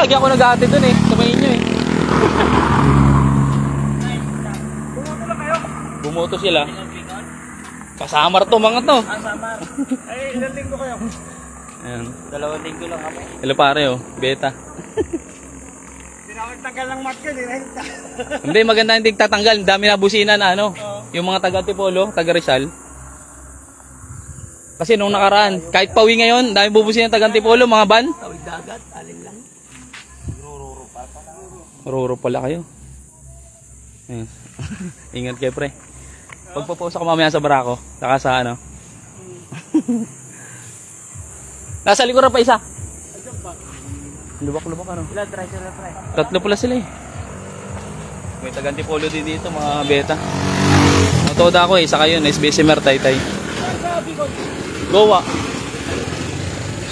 Lagi ako nag-aati dun eh, sa inyo eh. Bumoto lang kayo. Bumoto sila. Pasamar to mga to. Samar. Ay, ilang linggo kayo? Ayan. 2 linggo lang kami. Hello pare oh, beta. Tinakagtagal ng mat yun, Hindi, maganda hindi tatanggal. Dami na busina na ano. Yung mga taga Antipolo, taga Rizal. Kasi nung nakaraan, kahit pauwi ngayon, dami bubusina taga Antipolo, mga van. Tawid dagat, alin lang. Ruro pala kayo. Ayan. Ingat kayo pre. Pagpapost ako mamaya sa barako, saka sa ano. Nasa likuran pa isa. Lubak-lubak ano. Ilan, try sila, try. 3 pala sila eh. May taga Antipolo din dito mga beta. Matoda ako eh, saka yun, SBC Mertaytay. Goa.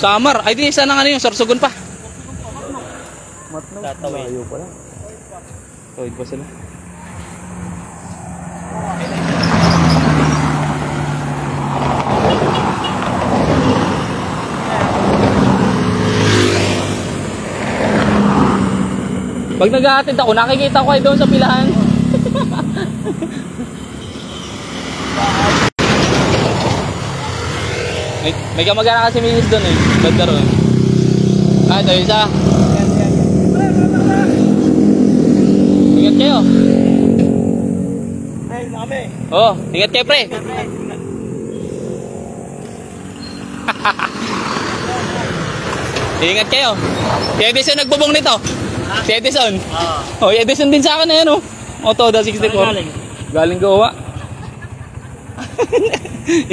Samar, ay di isa na ano yun, Sorsogon pa. Tatawid. Ayaw pala. Tawid pa sila. Pag nag-aatid ako, nakikita ko ay doon sa pilahan. may kamag-anak kasi minis doon eh. Ganda ron. Ah, ito isa. Ingat kayo. Ay, dami. Oh, ingat kayo pre. Ingat kayo. Si Edison nagbubong nito. Si Edison. Oh, Edison din sa akin na yan oh. Motoda 64. Galing Goa.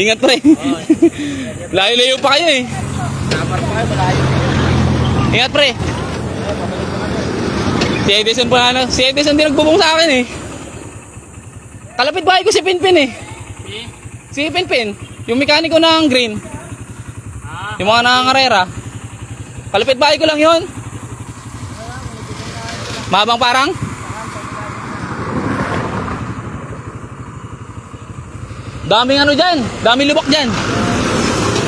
Ingat pre. Layo-layo pa kayo eh. Ingat pre. Si Edison pa ano. Si Edison din nagbubong sa akin eh. Kalapit bahay ko si Pinpin eh. Si Pinpin. Yung mekaniko ng green. Yung mga nangangarera. Kalapit bahay ko lang yun. Mahabang parang? Daming ano dyan. Daming lubak dyan.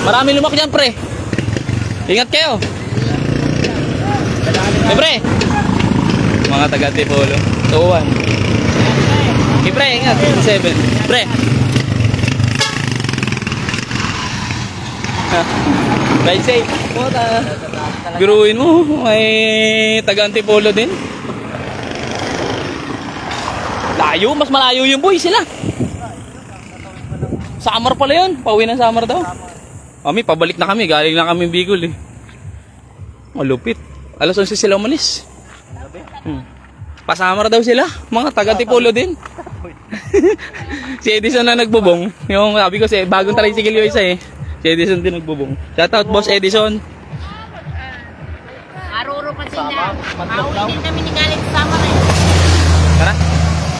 Maraming lubak dyan pre. Ingat kayo. Eh pre. Mga taga Antipolo. Tuwan. Okay pre, ingat. 7. Pre. Ride safe. Biruin mo. May taga Antipolo din. Layo. Mas malayo yung boy sila. Samar pala yun. Pauwi ng Samar daw. Kami, pabalik na kami. Galing na kami Bicol eh. Malupit. Alas 11 sila umalis. Pasamar daw sila. Mga taga Antipolo din. Si Edison na nagbubong. Yung sabi ko si bagong tricycle yung isa eh. Si Edison din nagbubong. Shoutout boss Edison. Aruro pa sila. Mauwi din kami ni galing sa Samar eh. Tara.